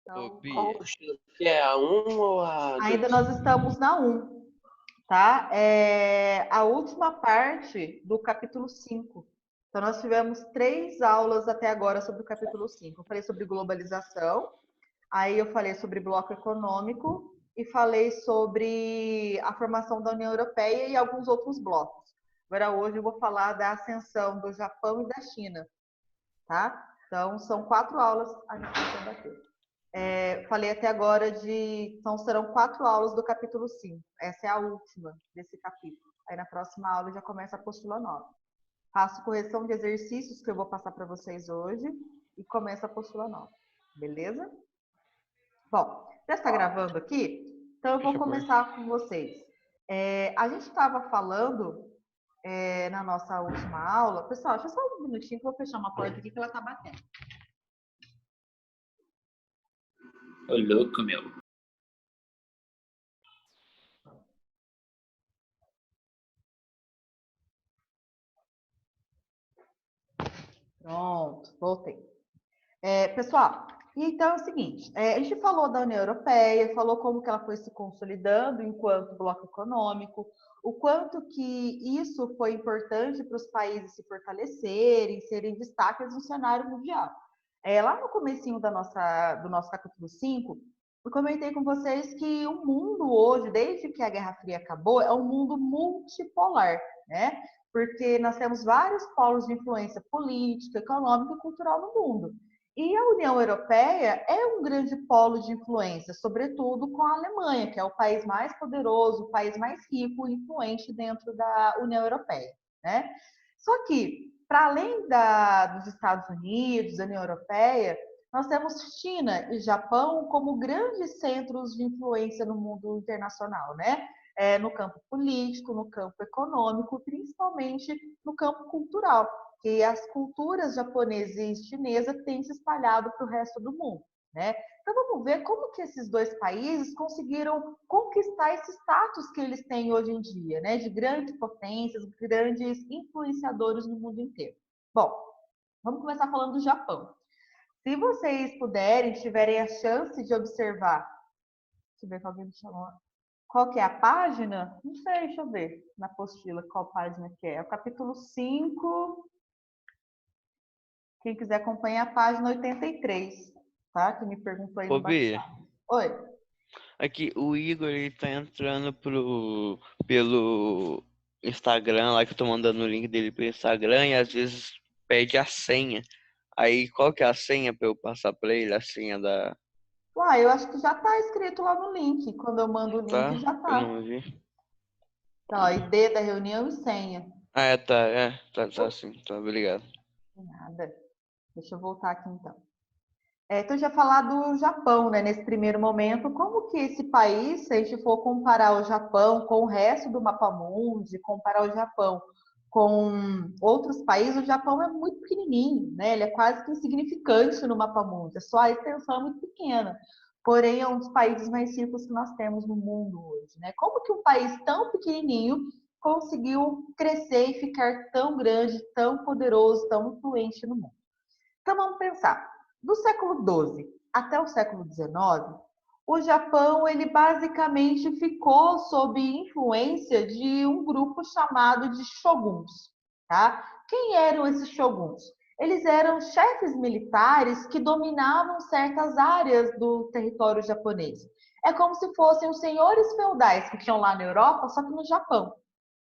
Ô, Então, Bia, Que é a 1 ou a ainda 2? nós estamos na 1, tá? É a última parte do capítulo 5. Então, nós tivemos 3 aulas até agora sobre o capítulo 5. Eu falei sobre globalização, aí eu falei sobre bloco econômico e falei sobre a formação da União Europeia e alguns outros blocos. Agora, hoje eu vou falar da ascensão do Japão e da China, tá? Então, são 4 aulas. A gente vai debater. Falei até agora então serão 4 aulas do capítulo 5. Essa é a última desse capítulo. Aí na próxima aula já começa a apostila nova. Faço correção de exercícios que eu vou passar para vocês hoje e começa a apostila nova. Beleza? Bom, já está gravando aqui? Então eu vou começar com vocês. A gente estava falando na nossa última aula. Pessoal, deixa eu só um minutinho que eu vou fechar uma porta aqui que ela está batendo. ô louco, meu. Pronto, voltei. Pessoal, então é o seguinte, a gente falou da União Europeia, falou como que ela foi se consolidando enquanto bloco econômico, o quanto que isso foi importante para os países se fortalecerem, serem destaques no cenário mundial. Lá no comecinho do nosso capítulo 5, eu comentei com vocês que o mundo hoje, desde que a Guerra Fria acabou, é um mundo multipolar, né? Porque nós temos vários polos de influência política, econômica e cultural no mundo. E a União Europeia é um grande polo de influência, sobretudo com a Alemanha, que é o país mais poderoso, o país mais rico e influente dentro da União Europeia, né? Só que, para além dos Estados Unidos, da União Europeia, nós temos China e Japão como grandes centros de influência no mundo internacional, né? No campo político, no campo econômico, principalmente no campo cultural, que as culturas japonesa e chinesa têm se espalhado para o resto do mundo, né? Então vamos ver como que esses dois países conseguiram conquistar esse status que eles têm hoje em dia, né? De grandes potências, grandes influenciadores no mundo inteiro. Bom, vamos começar falando do Japão. Se vocês puderem, tiverem a chance de observar, deixa eu ver se alguém me chamou. Qual que é a página? Não sei, deixa eu ver na apostila qual página que é. É o capítulo 5. Quem quiser acompanhar a página 83, tá? Que me perguntou aí no Ô, Bia, bate-papo. Oi. aqui o Igor ele tá entrando pelo Instagram lá que eu tô mandando o link dele pelo Instagram e às vezes pede a senha. Aí qual que é a senha pra eu passar pra ele? A senha da. Uai, eu acho que já tá escrito lá no link. Quando eu mando o link, Tá? já Eu tá. não vi. Então, ó, ID da reunião e senha. Ah, tá assim, tá, obrigado. Nada. Deixa eu voltar aqui então. Então, eu já falar do Japão, né? Nesse primeiro momento, como que esse país, se a gente for comparar o Japão com o resto do mapa mundi, comparar o Japão com outros países, o Japão é muito pequenininho, né? Ele é quase que insignificante no mapa mundi, só a extensão é muito pequena. Porém, é um dos países mais ricos que nós temos no mundo hoje, né? Como que um país tão pequenininho conseguiu crescer e ficar tão grande, tão poderoso, tão influente no mundo? Então vamos pensar. Do século XII até o século XIX, o Japão ele basicamente ficou sob influência de um grupo chamado de shoguns, tá? Quem eram esses shoguns? Eles eram chefes militares que dominavam certas áreas do território japonês. É como se fossem os senhores feudais que tinham lá na Europa, só que no Japão,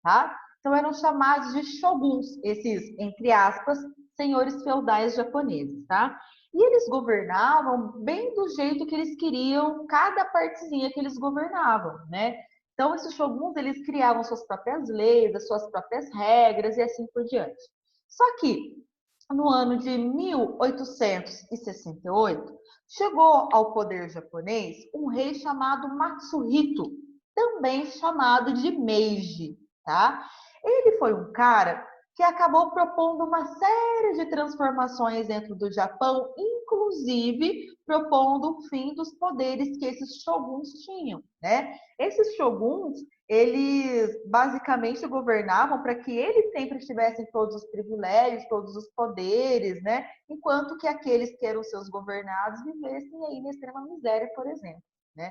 tá? Então eram chamados de shoguns, esses, entre aspas, senhores feudais japoneses, tá? E eles governavam bem do jeito que eles queriam, cada partezinha que eles governavam, né? Então, esses shoguns, eles criavam suas próprias leis, as suas próprias regras e assim por diante. Só que, no ano de 1868, chegou ao poder japonês um rei chamado Matsuhito, também chamado de Meiji, tá? Ele foi um cara que acabou propondo uma série de transformações dentro do Japão, inclusive propondo o fim dos poderes que esses shoguns tinham, né? Esses shoguns, eles basicamente governavam para que eles sempre tivessem todos os privilégios, todos os poderes, né? Enquanto que aqueles que eram seus governados vivessem aí na extrema miséria, por exemplo, né?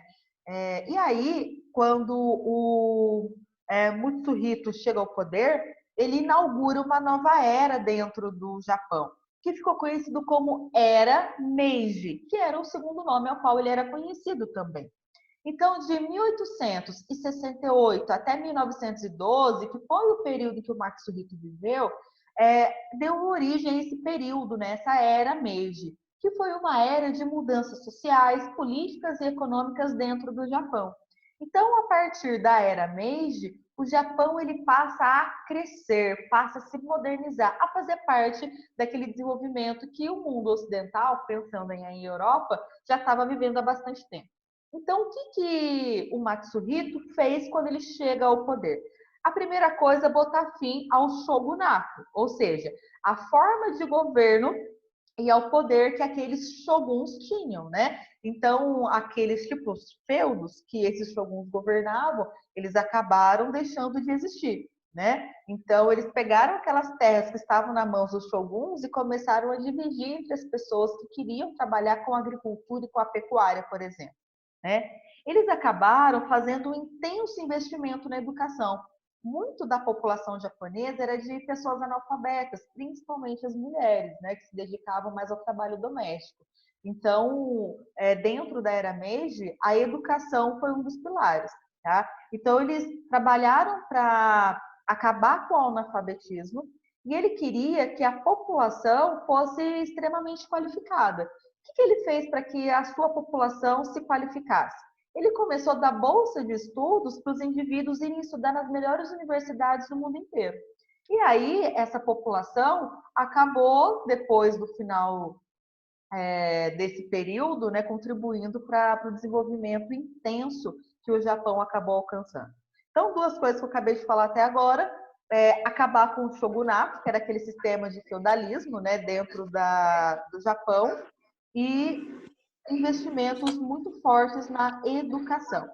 E aí, quando o Mutsuhito chega ao poder, ele inaugura uma nova era dentro do Japão, que ficou conhecido como Era Meiji, que era o segundo nome ao qual ele era conhecido também. Então, de 1868 até 1912, que foi o período que o Matsuhito viveu, deu origem a esse período, né, essa Era Meiji, que foi uma era de mudanças sociais, políticas e econômicas dentro do Japão. Então, a partir da Era Meiji, o Japão ele passa a crescer, passa a se modernizar, a fazer parte daquele desenvolvimento que o mundo ocidental, pensando em Europa, já estava vivendo há bastante tempo. Então, o que o Matsuhito fez quando ele chega ao poder? A primeira coisa é botar fim ao shogunato, ou seja, a forma de governo e ao poder que aqueles shoguns tinham, né? Então, aqueles tipos feudos que esses shoguns governavam, eles acabaram deixando de existir, né? Então, eles pegaram aquelas terras que estavam na mão dos shoguns e começaram a dividir entre as pessoas que queriam trabalhar com a agricultura e com a pecuária, por exemplo, né? Eles acabaram fazendo um intenso investimento na educação. Muito da população japonesa era de pessoas analfabetas, principalmente as mulheres, né, que se dedicavam mais ao trabalho doméstico. Então, dentro da Era Meiji, a educação foi um dos pilares, tá? Então, eles trabalharam para acabar com o analfabetismo e ele queria que a população fosse extremamente qualificada. O que ele fez para que a sua população se qualificasse? Ele começou a dar bolsa de estudos para os indivíduos irem estudar nas melhores universidades do mundo inteiro. E aí, essa população acabou, depois do final desse período, né, contribuindo para o desenvolvimento intenso que o Japão acabou alcançando. Então, duas coisas que eu acabei de falar até agora, acabar com o shogunato, que era aquele sistema de feudalismo, né, dentro do Japão, e investimentos muito fortes na educação.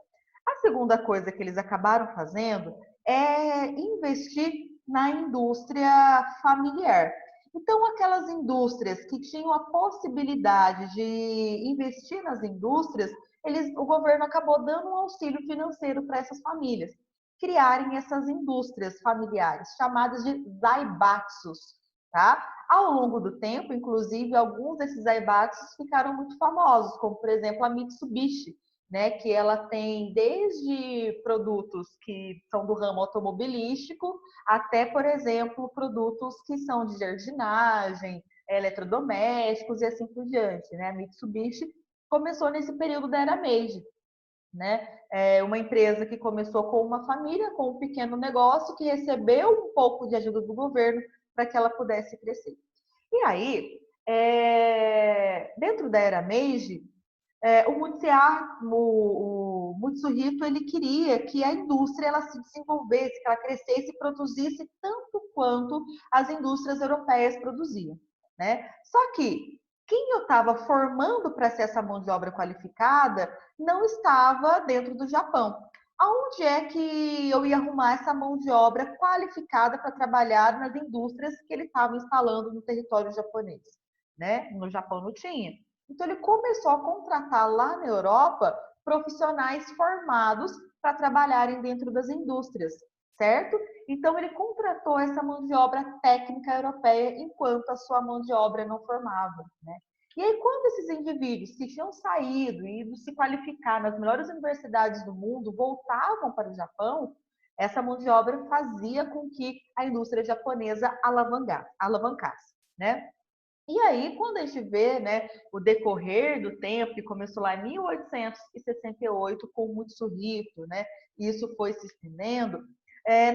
A segunda coisa que eles acabaram fazendo é investir na indústria familiar. Então, aquelas indústrias que tinham a possibilidade de investir nas indústrias, o governo acabou dando um auxílio financeiro para essas famílias criarem essas indústrias familiares, chamadas de zaibatsus, tá? Ao longo do tempo, inclusive, alguns desses zaibatsus ficaram muito famosos, como, por exemplo, a Mitsubishi, né, que ela tem desde produtos que são do ramo automobilístico até, por exemplo, produtos que são de jardinagem, eletrodomésticos e assim por diante, né? A Mitsubishi começou nesse período da Era Meiji, né? Uma empresa que começou com uma família, com um pequeno negócio, que recebeu um pouco de ajuda do governo para que ela pudesse crescer. E aí, dentro da Era Meiji, o Mutsuhito ele queria que a indústria ela se desenvolvesse, que ela crescesse e produzisse tanto quanto as indústrias europeias produziam, né? Só que quem eu estava formando para ser essa mão de obra qualificada não estava dentro do Japão. Aonde é que eu ia arrumar essa mão de obra qualificada para trabalhar nas indústrias que ele estava instalando no território japonês, né? No Japão não tinha. Então, ele começou a contratar lá na Europa profissionais formados para trabalharem dentro das indústrias, certo? Então, ele contratou essa mão de obra técnica europeia enquanto a sua mão de obra não formava, né? E aí, quando esses indivíduos que tinham saído e ido se qualificar nas melhores universidades do mundo voltavam para o Japão, essa mão de obra fazia com que a indústria japonesa alavancasse, né? E aí, quando a gente vê, né, o decorrer do tempo, que começou lá em 1868 com o Mutsuhito, né, e isso foi se estendendo,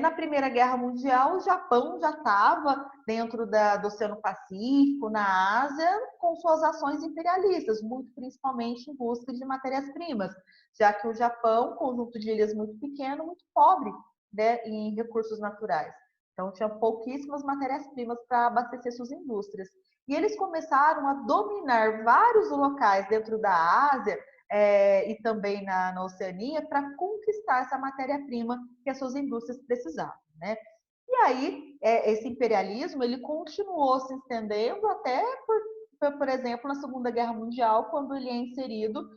na Primeira Guerra Mundial, o Japão já estava dentro do Oceano Pacífico, na Ásia, com suas ações imperialistas, muito principalmente em busca de matérias-primas, já que o Japão, conjunto de ilhas muito pequeno, muito pobre, né, em recursos naturais. Então, tinha pouquíssimas matérias-primas para abastecer suas indústrias. E eles começaram a dominar vários locais dentro da Ásia e também na Oceania para conquistar essa matéria-prima que as suas indústrias precisavam, né? E aí, esse imperialismo, ele continuou se estendendo até, por exemplo, na Segunda Guerra Mundial, quando ele é inserido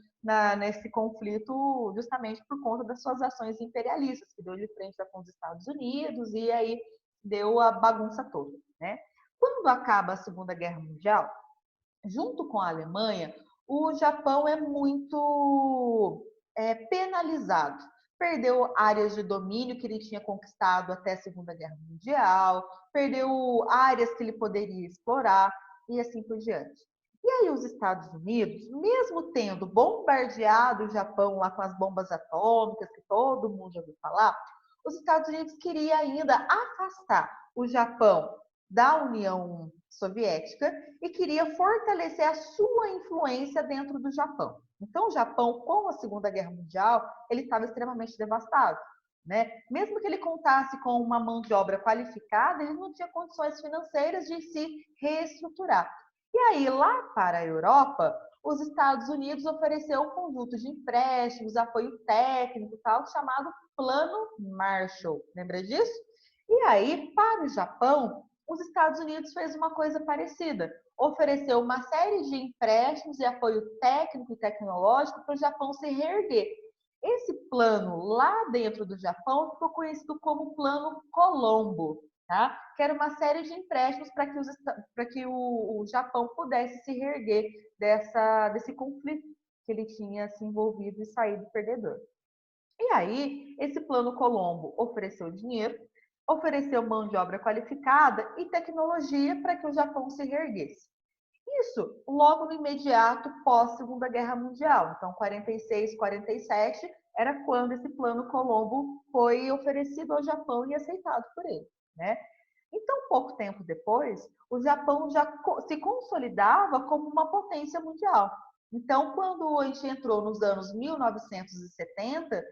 nesse conflito justamente por conta das suas ações imperialistas, que deu de frente com os Estados Unidos e aí deu a bagunça toda, né? Quando acaba a Segunda Guerra Mundial, junto com a Alemanha, o Japão é muito penalizado. Perdeu áreas de domínio que ele tinha conquistado até a Segunda Guerra Mundial, perdeu áreas que ele poderia explorar e assim por diante. E aí os Estados Unidos, mesmo tendo bombardeado o Japão lá com as bombas atômicas, que todo mundo já ouviu falar, os Estados Unidos queria ainda afastar o Japão da União Soviética e queria fortalecer a sua influência dentro do Japão. Então, o Japão, com a Segunda Guerra Mundial, ele estava extremamente devastado, né? Mesmo que ele contasse com uma mão de obra qualificada, ele não tinha condições financeiras de se reestruturar. E aí, lá para a Europa, os Estados Unidos ofereceu um conjunto de empréstimos, apoio técnico, tal, chamado Plano Marshall. Lembra disso? E aí, para o Japão, os Estados Unidos fez uma coisa parecida. Ofereceu uma série de empréstimos e apoio técnico e tecnológico para o Japão se reerguer. Esse plano lá dentro do Japão ficou conhecido como Plano Colombo, tá? Que era uma série de empréstimos para que o Japão pudesse se reerguer desse conflito que ele tinha se envolvido e saído perdedor. E aí, esse Plano Colombo ofereceu dinheiro, ofereceu mão de obra qualificada e tecnologia para que o Japão se reerguesse. Isso logo no imediato pós Segunda Guerra Mundial. Então, 46, 47 era quando esse Plano Colombo foi oferecido ao Japão e aceitado por ele, né? Então, pouco tempo depois, o Japão já se consolidava como uma potência mundial. Então, quando a gente entrou nos anos 1970,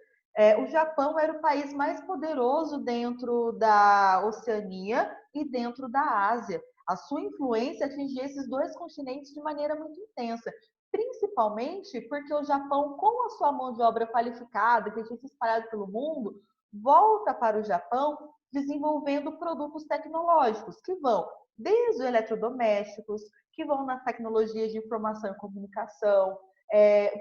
o Japão era o país mais poderoso dentro da Oceania e dentro da Ásia. A sua influência atingia esses dois continentes de maneira muito intensa, principalmente porque o Japão, com a sua mão de obra qualificada, que tinha se espalhado pelo mundo, volta para o Japão desenvolvendo produtos tecnológicos que vão desde os eletrodomésticos, que vão nas tecnologias de informação e comunicação,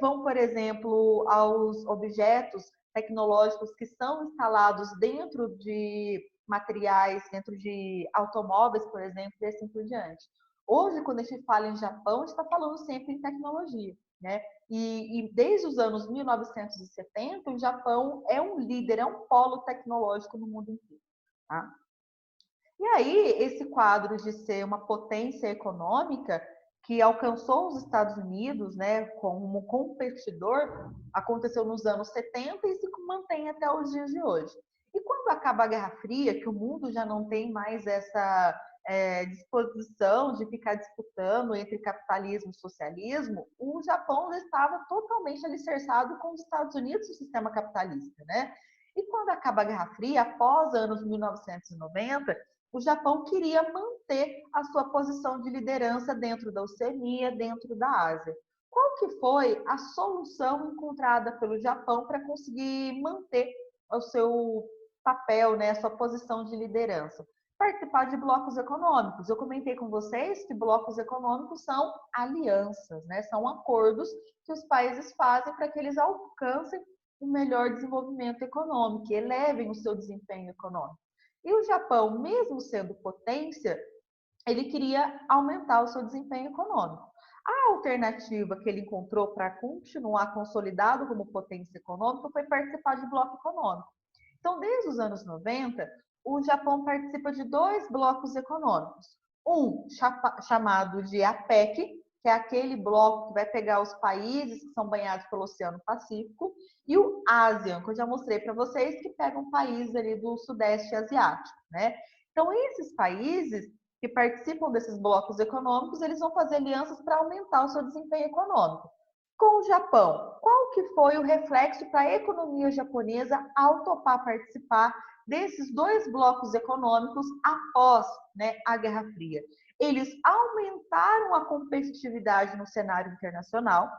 vão, por exemplo, aos objetos tecnológicos que são instalados dentro de materiais, dentro de automóveis, por exemplo, e assim por diante. Hoje, quando a gente fala em Japão, a gente está falando sempre em tecnologia, né? E desde os anos 1970, o Japão é um líder, é um polo tecnológico no mundo inteiro. Tá? E aí, esse quadro de ser uma potência econômica que alcançou os Estados Unidos, né, como competidor, aconteceu nos anos 70 e se mantém até os dias de hoje. E quando acaba a Guerra Fria, que o mundo já não tem mais essa disposição de ficar disputando entre capitalismo e socialismo, o Japão já estava totalmente alicerçado com os Estados Unidos no sistema capitalista, né? E quando acaba a Guerra Fria, após anos 1990, o Japão queria manter a sua posição de liderança dentro da Oceania, dentro da Ásia. Qual que foi a solução encontrada pelo Japão para conseguir manter o seu papel, né, a sua posição de liderança? Participar de blocos econômicos. Eu comentei com vocês que blocos econômicos são alianças, né? São acordos que os países fazem para que eles alcancem um melhor desenvolvimento econômico, elevem o seu desempenho econômico. E o Japão, mesmo sendo potência, ele queria aumentar o seu desempenho econômico. A alternativa que ele encontrou para continuar consolidado como potência econômica foi participar de bloco econômico. Então, desde os anos 90, o Japão participa de dois blocos econômicos. Um chamado de APEC, que é aquele bloco que vai pegar os países que são banhados pelo Oceano Pacífico, e o ASEAN, que eu já mostrei para vocês, que pega um país ali do Sudeste Asiático, né? Então, esses países que participam desses blocos econômicos, eles vão fazer alianças para aumentar o seu desempenho econômico. Com o Japão, qual que foi o reflexo para a economia japonesa ao topar participar desses dois blocos econômicos após, né, a Guerra Fria? Eles aumentaram a competitividade no cenário internacional,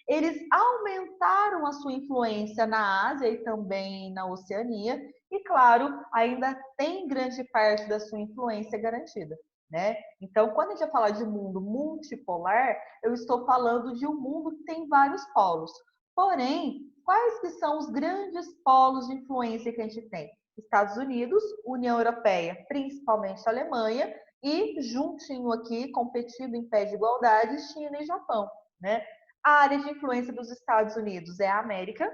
eles aumentaram a sua influência na Ásia e também na Oceania, e, claro, ainda tem grande parte da sua influência garantida, né? Então, quando a gente vai falar de mundo multipolar, eu estou falando de um mundo que tem vários polos. Porém, quais que são os grandes polos de influência que a gente tem? Estados Unidos, União Europeia, principalmente a Alemanha, e juntinho aqui, competindo em pé de igualdade, China e Japão, né? A área de influência dos Estados Unidos é a América,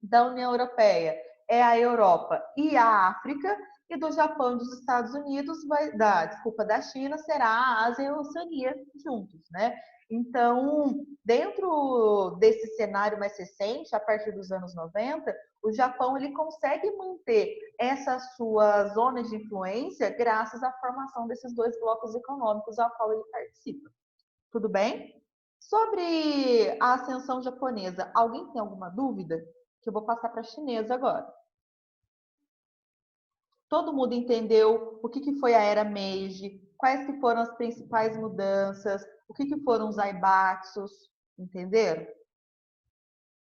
da União Europeia é a Europa e a África, e do Japão e dos Estados Unidos, da China, será a Ásia e a Oceania juntos, né? Então, dentro desse cenário mais recente, a partir dos anos 90, o Japão ele consegue manter essa sua zona de influência graças à formação desses dois blocos econômicos ao qual ele participa. Tudo bem? Sobre a ascensão japonesa, alguém tem alguma dúvida? Que eu vou passar para a chinesa agora. Todo mundo entendeu o que foi a era Meiji, quais que foram as principais mudanças, o que foram os aibatsus, entenderam?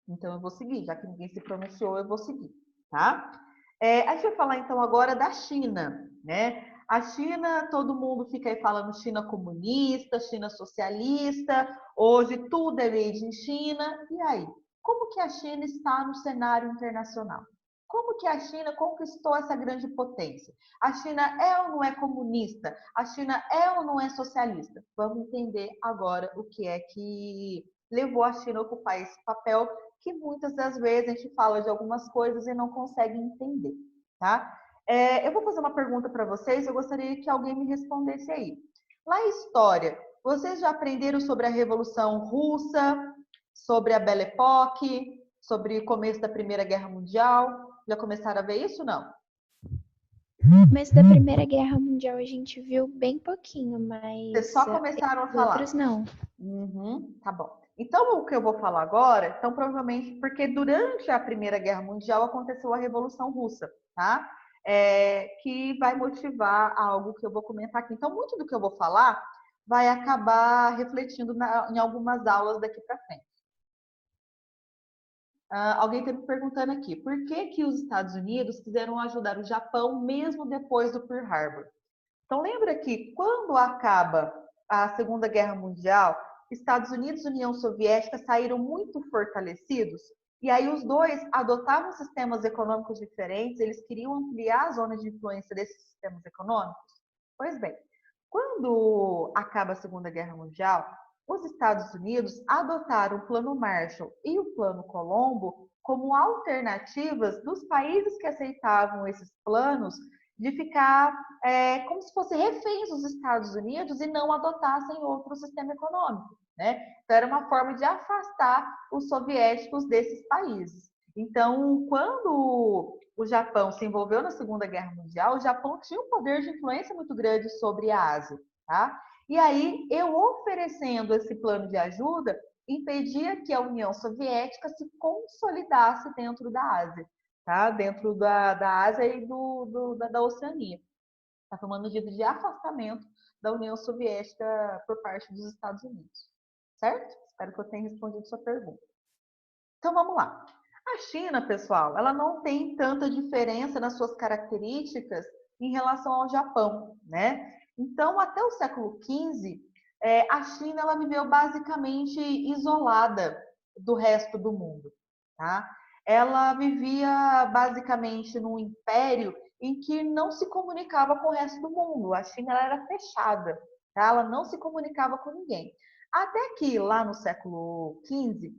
Então eu vou seguir, já que ninguém se pronunciou, eu vou seguir, tá? A gente vai falar então agora da China, né? A China, todo mundo fica aí falando China comunista, China socialista, hoje tudo é made in China, e aí? Como que a China está no cenário internacional? Como que a China conquistou essa grande potência? A China é ou não é comunista? A China é ou não é socialista? Vamos entender agora o que é que levou a China a ocupar esse papel que muitas das vezes a gente fala de algumas coisas e não consegue entender, tá? Eu vou fazer uma pergunta para vocês, eu gostaria que alguém me respondesse aí. Lá em história, vocês já aprenderam sobre a Revolução Russa, sobre a Belle Époque, sobre o começo da Primeira Guerra Mundial? Já começaram a ver isso, não? No começo da Primeira Guerra Mundial a gente viu bem pouquinho, mas Vocês só começaram a falar? outros não. Tá bom. Então, o que eu vou falar agora, então, provavelmente, porque durante a Primeira Guerra Mundial aconteceu a Revolução Russa, tá? Que vai motivar algo que eu vou comentar aqui. Então, muito do que eu vou falar vai acabar refletindo em algumas aulas daqui para frente. Alguém está me perguntando aqui, por que os Estados Unidos quiseram ajudar o Japão mesmo depois do Pearl Harbor? Então, lembra que quando acaba a Segunda Guerra Mundial, Estados Unidos e União Soviética saíram muito fortalecidos, e aí os dois adotavam sistemas econômicos diferentes, eles queriam ampliar a zona de influência desses sistemas econômicos? Pois bem, quando acaba a Segunda Guerra Mundial, os Estados Unidos adotaram o Plano Marshall e o Plano Colombo como alternativas dos países que aceitavam esses planos de ficar como se fossem reféns dos Estados Unidos e não adotassem outro sistema econômico, né? Então, era uma forma de afastar os soviéticos desses países. Então, quando o Japão se envolveu na Segunda Guerra Mundial, o Japão tinha um poder de influência muito grande sobre a Ásia, tá? E aí, eu oferecendo esse plano de ajuda, impedia que a União Soviética se consolidasse dentro da Ásia, tá? Dentro da Ásia e da Oceania. Está tomando medida de afastamento da União Soviética por parte dos Estados Unidos. Certo? Espero que eu tenha respondido sua pergunta. Então, vamos lá. A China, pessoal, ela não tem tanta diferença nas suas características em relação ao Japão, né? Então, até o século XV, a China ela viveu basicamente isolada do resto do mundo, tá? Ela vivia basicamente num império em que não se comunicava com o resto do mundo. A China ela era fechada, tá? Ela não se comunicava com ninguém. Até que lá no século XV,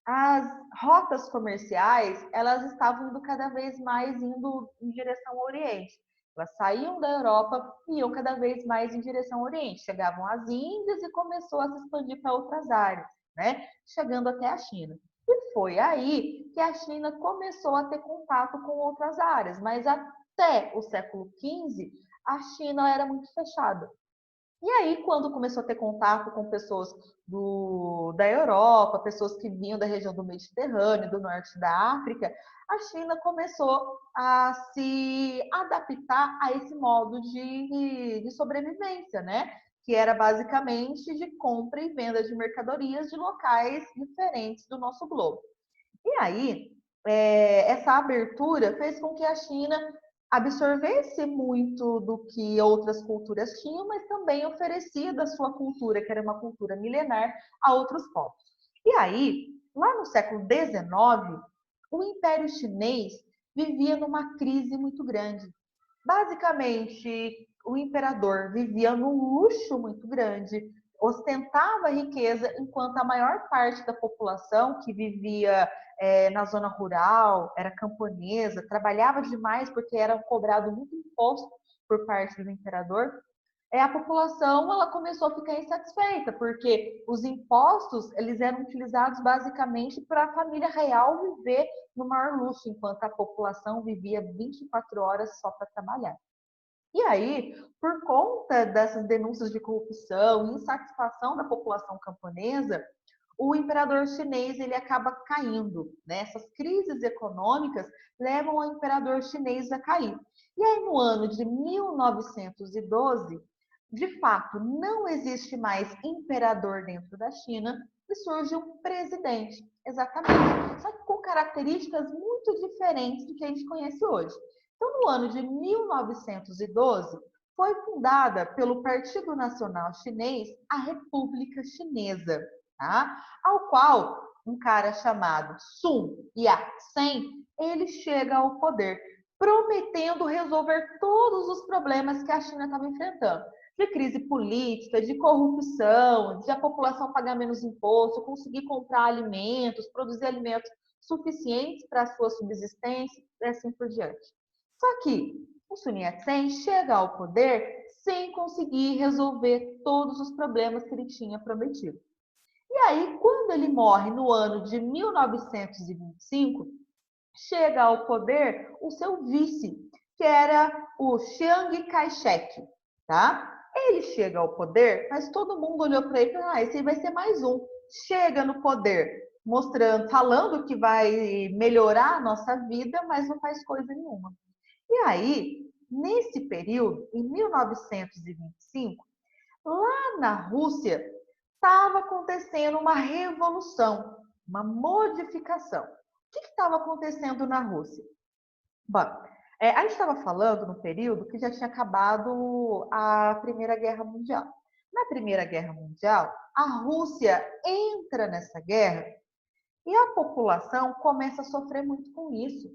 as rotas comerciais elas estavam indo cada vez mais indo em direção ao Oriente. Elas saíam da Europa e iam cada vez mais em direção ao Oriente. Chegavam às Índias e começou a se expandir para outras áreas, né? Chegando até a China. E foi aí que a China começou a ter contato com outras áreas. Mas até o século XV, a China era muito fechada. E aí, quando começou a ter contato com pessoas da Europa, pessoas que vinham da região do Mediterrâneo, do norte da África, a China começou a se adaptar a esse modo de sobrevivência, né? Que era basicamente de compra e venda de mercadorias de locais diferentes do nosso globo. E aí, essa abertura fez com que a China absorvesse muito do que outras culturas tinham, mas também oferecia da sua cultura, que era uma cultura milenar, a outros povos. E aí, lá no século XIX, o Império Chinês vivia numa crise muito grande. Basicamente, o imperador vivia num luxo muito grande, ostentava riqueza, enquanto a maior parte da população que vivia na zona rural, era camponesa, trabalhava demais porque era cobrado muito imposto por parte do imperador, a população ela começou a ficar insatisfeita, porque os impostos eles eram utilizados basicamente para a família real viver no maior luxo, enquanto a população vivia 24 horas só para trabalhar. E aí, por conta dessas denúncias de corrupção e insatisfação da população camponesa, o imperador chinês ele acaba caindo, né? Essas crises econômicas levam o imperador chinês a cair. E aí, no ano de 1912, de fato, não existe mais imperador dentro da China e surge um presidente, exatamente, só que com características muito diferentes do que a gente conhece hoje. Então, no ano de 1912, foi fundada pelo Partido Nacional Chinês a República Chinesa, tá? Ao qual um cara chamado Sun Yat-sen, ele chega ao poder, prometendo resolver todos os problemas que a China estava enfrentando. De crise política, de corrupção, de a população pagar menos imposto, conseguir comprar alimentos, produzir alimentos suficientes para a sua subsistência e assim por diante. Só que o Sun Yat-sen chega ao poder sem conseguir resolver todos os problemas que ele tinha prometido. E aí, quando ele morre no ano de 1925, chega ao poder o seu vice, que era o Chiang Kai-shek, tá? Ele chega ao poder, mas todo mundo olhou para ele e falou: esse aí vai ser mais um. Chega no poder, mostrando, falando que vai melhorar a nossa vida, mas não faz coisa nenhuma. E aí, nesse período, em 1925, lá na Rússia, estava acontecendo uma revolução, uma modificação. O que estava acontecendo na Rússia? Bom, a gente estava falando no período que já tinha acabado a Primeira Guerra Mundial. Na Primeira Guerra Mundial, a Rússia entra nessa guerra e a população começa a sofrer muito com isso.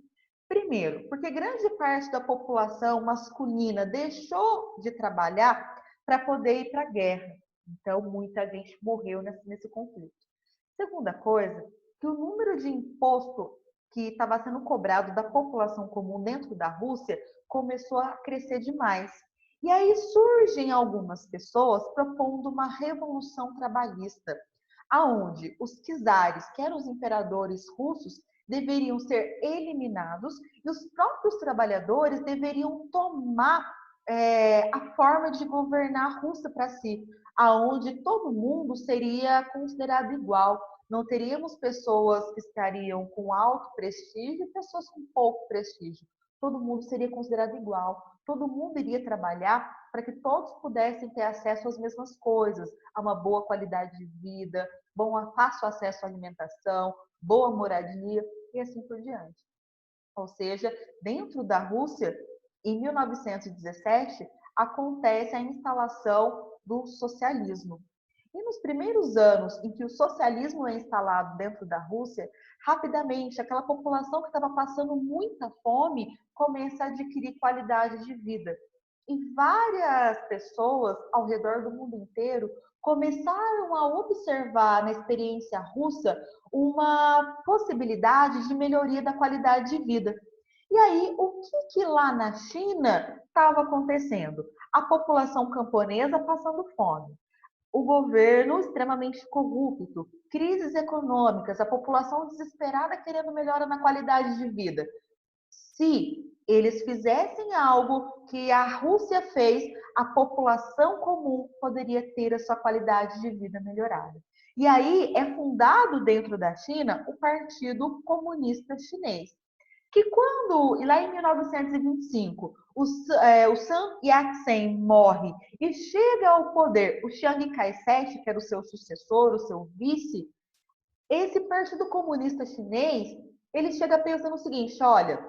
Primeiro, porque grande parte da população masculina deixou de trabalhar para poder ir para a guerra. Então, muita gente morreu nesse conflito. Segunda coisa, que o número de imposto que estava sendo cobrado da população comum dentro da Rússia começou a crescer demais. E aí surgem algumas pessoas propondo uma revolução trabalhista, aonde os czares, que eram os imperadores russos, deveriam ser eliminados e os próprios trabalhadores deveriam tomar a forma de governar a Rússia para si, aonde todo mundo seria considerado igual. Não teríamos pessoas que estariam com alto prestígio e pessoas com pouco prestígio. Todo mundo seria considerado igual. Todo mundo iria trabalhar para que todos pudessem ter acesso às mesmas coisas, a uma boa qualidade de vida, fácil acesso à alimentação, boa moradia e assim por diante. Ou seja, dentro da Rússia, em 1917, acontece a instalação do socialismo. E nos primeiros anos em que o socialismo é instalado dentro da Rússia, rapidamente aquela população que estava passando muita fome começa a adquirir qualidade de vida. E várias pessoas ao redor do mundo inteiro começaram a observar na experiência russa uma possibilidade de melhoria da qualidade de vida. E aí, o que lá na China estava acontecendo? A população camponesa passando fome, o governo extremamente corrupto, crises econômicas, a população desesperada querendo melhora na qualidade de vida. Se eles fizessem algo que a Rússia fez, a população comum poderia ter a sua qualidade de vida melhorada. E aí é fundado dentro da China o Partido Comunista Chinês, que quando, lá em 1925, o Sun Yat-sen morre e chega ao poder o Chiang Kai-shek, que era o seu sucessor, o seu vice, esse Partido Comunista Chinês, ele chega pensando o seguinte, olha,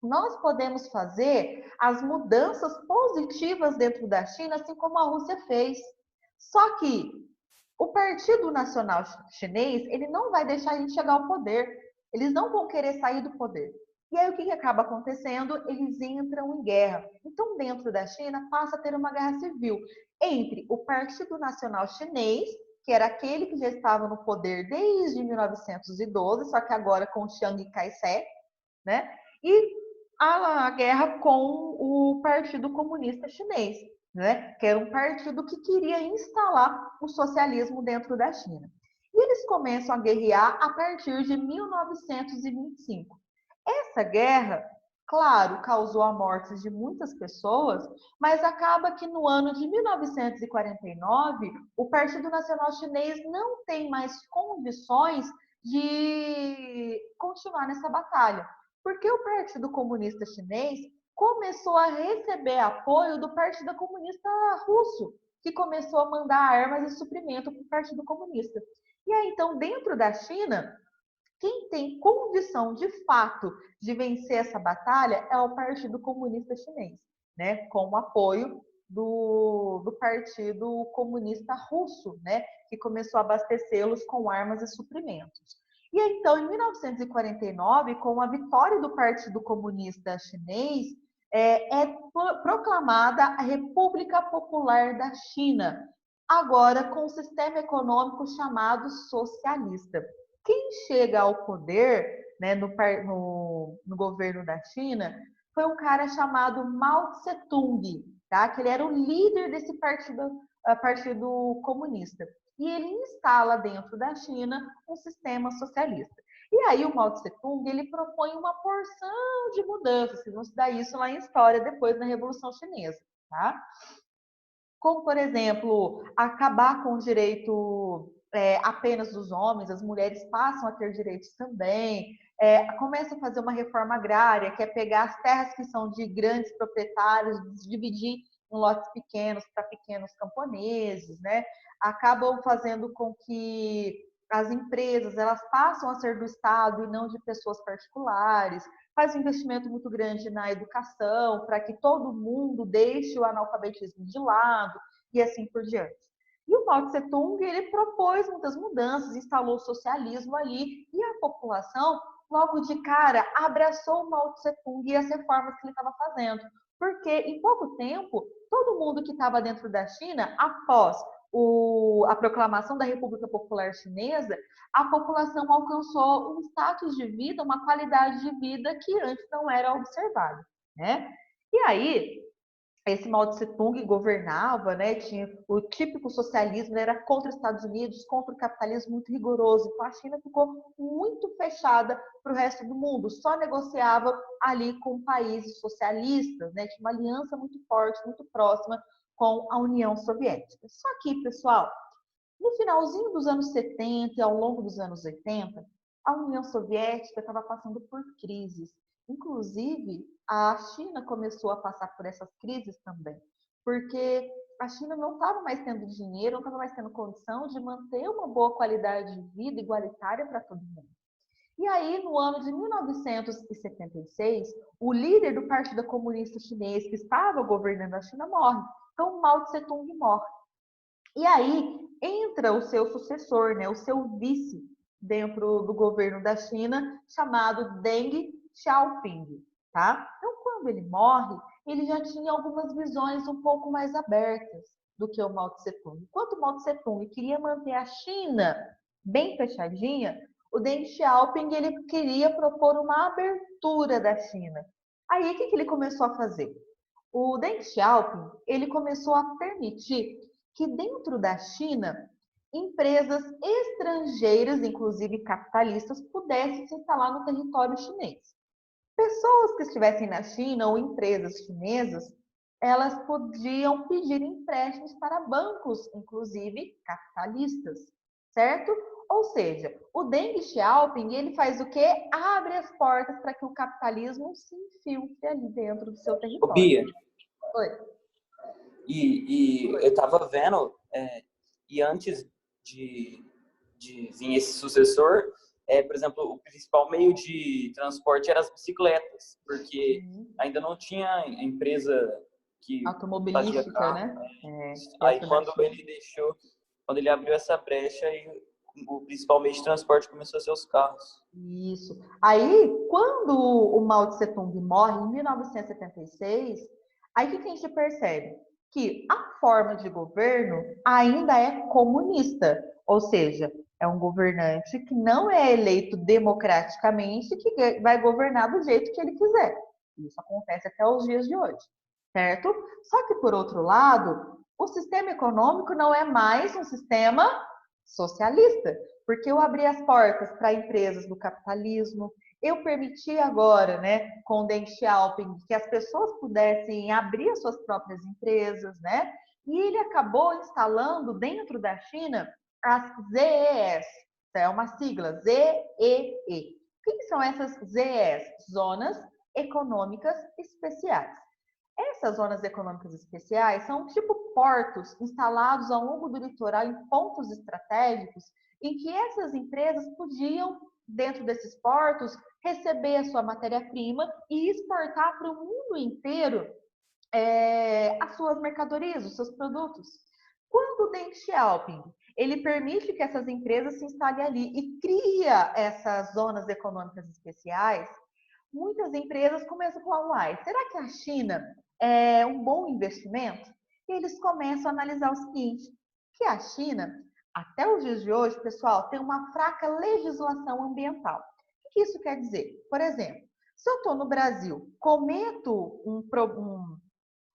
nós podemos fazer as mudanças positivas dentro da China, assim como a Rússia fez. Só que o Partido Nacional Chinês, ele não vai deixar a gente chegar ao poder. Eles não vão querer sair do poder. E aí o que acaba acontecendo? Eles entram em guerra. Então, dentro da China, passa a ter uma guerra civil entre o Partido Nacional Chinês, que era aquele que já estava no poder desde 1912, só que agora com Chiang Kai-shek, né? E a guerra com o Partido Comunista Chinês, né? Que era um partido que queria instalar o socialismo dentro da China. E eles começam a guerrear a partir de 1925. Essa guerra, claro, causou a morte de muitas pessoas, mas acaba que no ano de 1949, o Partido Nacional Chinês não tem mais condições de continuar nessa batalha, porque o Partido Comunista Chinês começou a receber apoio do Partido Comunista Russo, que começou a mandar armas e suprimento para o Partido Comunista. E aí, então, dentro da China, quem tem condição de fato de vencer essa batalha é o Partido Comunista Chinês, né? Com o apoio do Partido Comunista Russo, né? Que começou a abastecê-los com armas e suprimentos. E aí, então, em 1949, com a vitória do Partido Comunista Chinês, é proclamada a República Popular da China, agora com um sistema econômico chamado socialista. Quem chega ao poder, né, no governo da China foi um cara chamado Mao Tse-tung, tá? Que ele era o líder desse partido comunista. E ele instala dentro da China um sistema socialista. E aí o Mao Tse-tung, ele propõe uma porção de mudanças, vocês vão estudar isso lá em história depois na Revolução Chinesa, tá? Como, por exemplo, acabar com o direito apenas dos homens, as mulheres passam a ter direitos também, começa a fazer uma reforma agrária, que é pegar as terras que são de grandes proprietários, dividir em lotes pequenos para pequenos camponeses, né? Acabam fazendo com que as empresas elas passam a ser do Estado e não de pessoas particulares, faz um investimento muito grande na educação para que todo mundo deixe o analfabetismo de lado e assim por diante. E o Mao Tse-tung, ele propôs muitas mudanças, instalou o socialismo ali e a população, logo de cara, abraçou o Mao Tse-tung e as reformas que ele estava fazendo. Porque em pouco tempo, todo mundo que estava dentro da China, após a proclamação da República Popular Chinesa, a população alcançou um status de vida, uma qualidade de vida que antes não era observada, né? E aí, esse Mao Tse-tung governava, né? Tinha o típico socialismo, era contra os Estados Unidos, contra o capitalismo muito rigoroso. Então a China ficou muito fechada para o resto do mundo, só negociava ali com países socialistas, né? Tinha uma aliança muito forte, muito próxima com a União Soviética. Só que, pessoal, no finalzinho dos anos 70 e ao longo dos anos 80, a União Soviética estava passando por crises. Inclusive, a China começou a passar por essas crises também, porque a China não estava mais tendo dinheiro, não estava mais tendo condição de manter uma boa qualidade de vida igualitária para todo mundo. E aí, no ano de 1976, o líder do Partido Comunista Chinês, que estava governando a China, morre. Então, Mao Tse-tung morre. E aí, entra o seu sucessor, né, o seu vice, dentro do governo da China, chamado Deng Xiaoping, tá? Então, quando ele morre, ele já tinha algumas visões um pouco mais abertas do que o Mao Tse-tung. Enquanto o Mao Tse-tung queria manter a China bem fechadinha, o Deng Xiaoping ele queria propor uma abertura da China. Aí, o que ele começou a fazer? O Deng Xiaoping ele começou a permitir que dentro da China, empresas estrangeiras, inclusive capitalistas, pudessem se instalar no território chinês. pessoas que estivessem na China ou empresas chinesas, elas podiam pedir empréstimos para bancos, inclusive capitalistas, certo? Ou seja, o Deng Xiaoping, ele faz o quê? Abre as portas para que o capitalismo se infiltre ali dentro do seu Ô, território. Bia, Oi. e eu tava vendo, e antes de vir esse sucessor, por exemplo, o principal meio de transporte era as bicicletas, porque ainda não tinha empresa que fazia Automobilística, carro. né? Aí dentro da quando China. quando ele abriu essa brecha, aí o principal meio de transporte começou a ser os carros. Isso. Aí, quando o Mao Tse Tung morre em 1976, aí o que a gente percebe? Que a forma de governo ainda é comunista, ou seja, é um governante que não é eleito democraticamente, que vai governar do jeito que ele quiser. Isso acontece até os dias de hoje, certo? Só que, por outro lado, o sistema econômico não é mais um sistema socialista, porque eu abri as portas para empresas do capitalismo, eu permiti agora, né, com o Deng Xiaoping, que as pessoas pudessem abrir as suas próprias empresas, né? E ele acabou instalando dentro da China as ZES, é uma sigla, ZEE. O que são essas ZES? Zonas Econômicas Especiais. Essas zonas econômicas especiais são tipo portos instalados ao longo do litoral em pontos estratégicos em que essas empresas podiam, dentro desses portos, receber a sua matéria-prima e exportar para o mundo inteiro as suas mercadorias, os seus produtos. Quando o Deng Xiaoping ele permite que essas empresas se instalem ali e cria essas zonas econômicas especiais, muitas empresas começam a falar, uai, será que a China é um bom investimento? E eles começam a analisar o seguinte, que a China, até os dias de hoje, pessoal, tem uma fraca legislação ambiental. O que isso quer dizer? Por exemplo, se eu estou no Brasil, cometo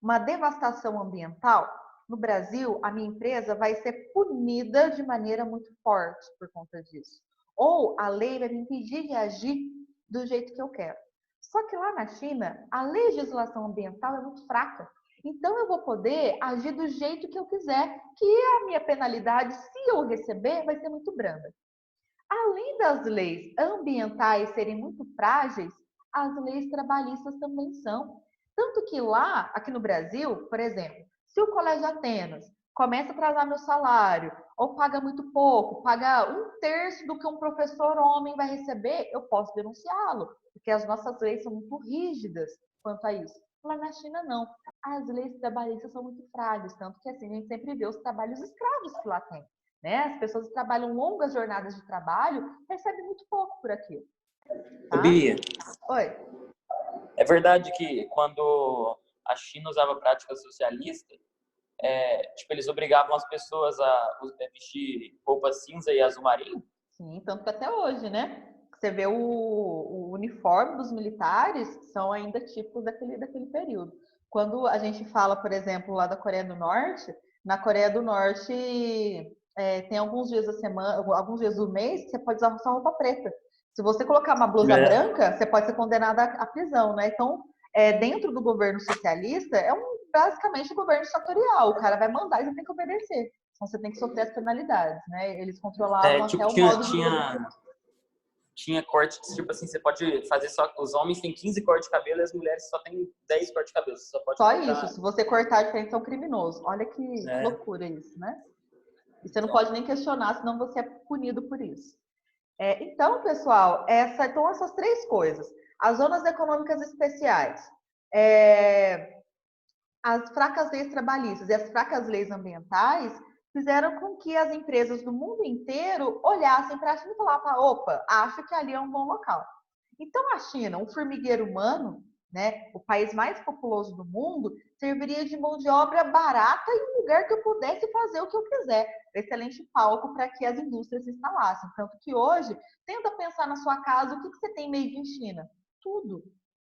uma devastação ambiental, no Brasil, a minha empresa vai ser punida de maneira muito forte por conta disso. Ou a lei vai me impedir de agir do jeito que eu quero. Só que lá na China, a legislação ambiental é muito fraca. Então, eu vou poder agir do jeito que eu quiser, que a minha penalidade, se eu receber, vai ser muito branda. Além das leis ambientais serem muito frágeis, as leis trabalhistas também são. Tanto que lá, aqui no Brasil, por exemplo, se o Colégio Atenas começa a atrasar meu salário, ou paga muito pouco, paga 1/3 do que um professor homem vai receber, eu posso denunciá-lo, porque as nossas leis são muito rígidas quanto a isso. Lá na China, não. As leis trabalhistas são muito frágeis, tanto que assim, a gente sempre vê os trabalhos escravos que lá tem. Né? As pessoas que trabalham longas jornadas de trabalho recebem muito pouco por aquilo. Tá? Bia, Oi. é verdade que quando a China usava prática socialista, tipo, eles obrigavam as pessoas a vestir roupa cinza e azul marinho? Sim, tanto que até hoje, né? Você vê o uniforme dos militares são ainda típicos daquele período. Quando a gente fala, por exemplo, lá da Coreia do Norte, na Coreia do Norte tem alguns dias da semana, alguns dias do mês que você pode usar só roupa preta. Se você colocar uma blusa branca, você pode ser condenada à prisão, né? Então, dentro do governo socialista, basicamente um governo ditatorial. O cara vai mandar e você tem que obedecer. Então, você tem que sofrer as penalidades, né? Eles controlavam até o modo de... Tinha corte, tipo assim, você pode fazer só... Os homens têm 15 cortes de cabelo e as mulheres só têm 10 cortes de cabelo. Você só pode Só cortar... isso. Se você cortar diferente, é um criminoso. Olha que loucura isso, né? E você não pode nem questionar, senão você é punido por isso. Então, pessoal, então essas três coisas. As zonas econômicas especiais, as fracas leis trabalhistas e as fracas leis ambientais fizeram com que as empresas do mundo inteiro olhassem para a China e falassem, opa, acho que ali é um bom local. Então, a China, um formigueiro humano, né, o país mais populoso do mundo, serviria de mão de obra barata em um lugar que eu pudesse fazer o que eu quiser. Excelente palco para que as indústrias se instalassem. Tanto que hoje, tenta pensar na sua casa, o que você tem made in China? Tudo.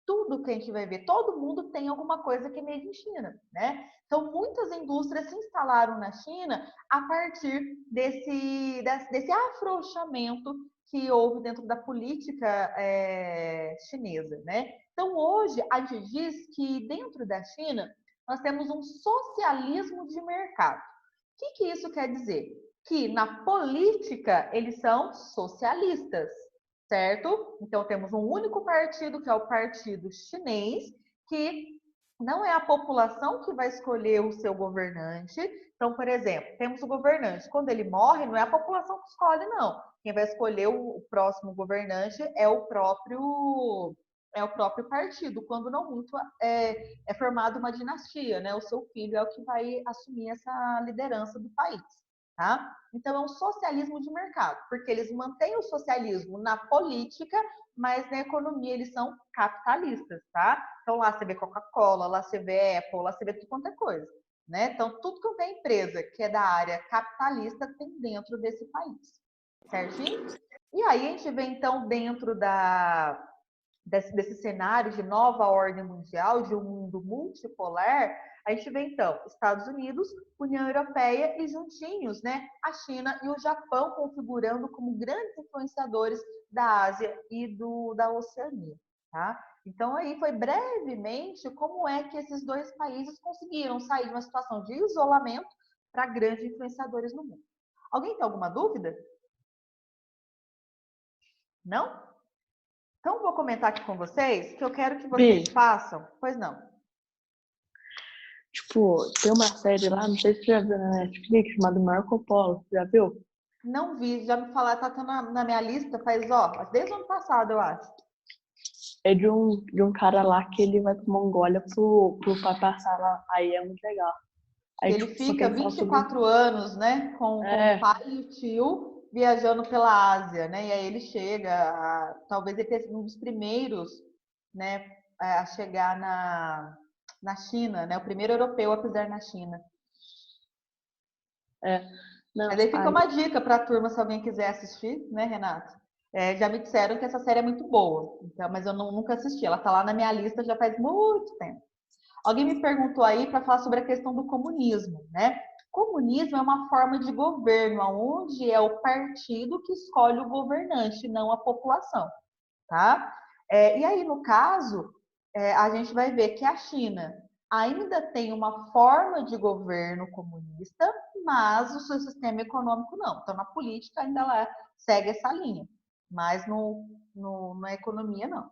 Tudo que a gente vai ver, todo mundo tem alguma coisa que é made in China, né? Então, muitas indústrias se instalaram na China a partir desse afrouxamento que houve dentro da política chinesa, né? Então, hoje, a gente diz que dentro da China, nós temos um socialismo de mercado. O que isso quer dizer? Que na política, eles são socialistas, certo? Então, temos um único partido, que é o Partido Chinês, que não é a população que vai escolher o seu governante. Então, por exemplo, temos o governante. Quando ele morre, não é a população que escolhe, não. Quem vai escolher o próximo governante é o próprio partido. Quando não muito, é formada uma dinastia, né? O seu filho é o que vai assumir essa liderança do país, tá? Então, é um socialismo de mercado, porque eles mantêm o socialismo na política, mas na economia eles são capitalistas, tá? Então, lá você vê Coca-Cola, lá você vê Apple, lá você vê tudo quanto é coisa, né? Então, tudo que é empresa que é da área capitalista tem dentro desse país, certinho? E aí a gente vê, então, dentro desse cenário de nova ordem mundial, de um mundo multipolar, a gente vê, então, Estados Unidos, União Europeia e juntinhos, né, a China e o Japão configurando como grandes influenciadores da Ásia e da Oceania, tá? Então, aí foi brevemente como é que esses dois países conseguiram sair de uma situação de isolamento para grandes influenciadores no mundo. Alguém tem alguma dúvida? Não? Então, vou comentar aqui com vocês que eu quero que vocês façam. Pois não. Tipo, tem uma série lá, não sei se você já viu na Netflix, chamada Marco Polo. Já viu? Não vi, já me falaram, tá na minha lista faz, desde o ano passado, eu acho. É de um cara lá que ele vai pra Mongólia pro pai passar lá. Aí é muito legal. Aí, Ele tipo, fica 24 anos, né, com o pai e o tio viajando pela Ásia, né? E aí ele chega, talvez ele tenha sido um dos primeiros, né, a chegar na China, né? O primeiro europeu a pisar na China. Não, Mas aí fica uma dica para a turma, se alguém quiser assistir, né, Renato? Já me disseram que essa série é muito boa, então, mas eu nunca assisti. Ela está lá na minha lista já faz muito tempo. Alguém me perguntou aí para falar sobre a questão do comunismo, né? Comunismo é uma forma de governo, onde é o partido que escolhe o governante, não a população, tá? E aí, no caso, a gente vai ver que a China ainda tem uma forma de governo comunista, mas o seu sistema econômico não. Então, na política ainda ela segue essa linha, mas na economia não,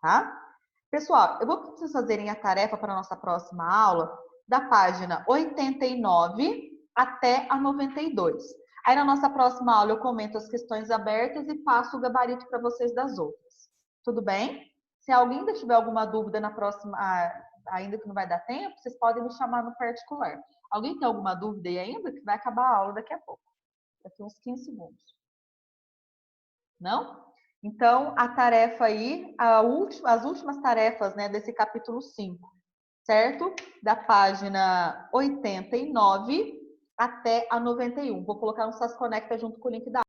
tá? Pessoal, eu vou para vocês fazerem a tarefa para a nossa próxima aula, da página 89 até a 92. Aí na nossa próxima aula eu comento as questões abertas e passo o gabarito para vocês das outras. Tudo bem? Se alguém ainda tiver alguma dúvida na próxima, ainda que não vai dar tempo, vocês podem me chamar no particular. Alguém tem alguma dúvida aí ainda? Que vai acabar a aula daqui a pouco. Daqui uns 15 segundos. Não? Então, a tarefa aí, as últimas tarefas, né, desse capítulo 5, certo? Da página 89 até a 91. Vou colocar no SAS Conecta junto com o link da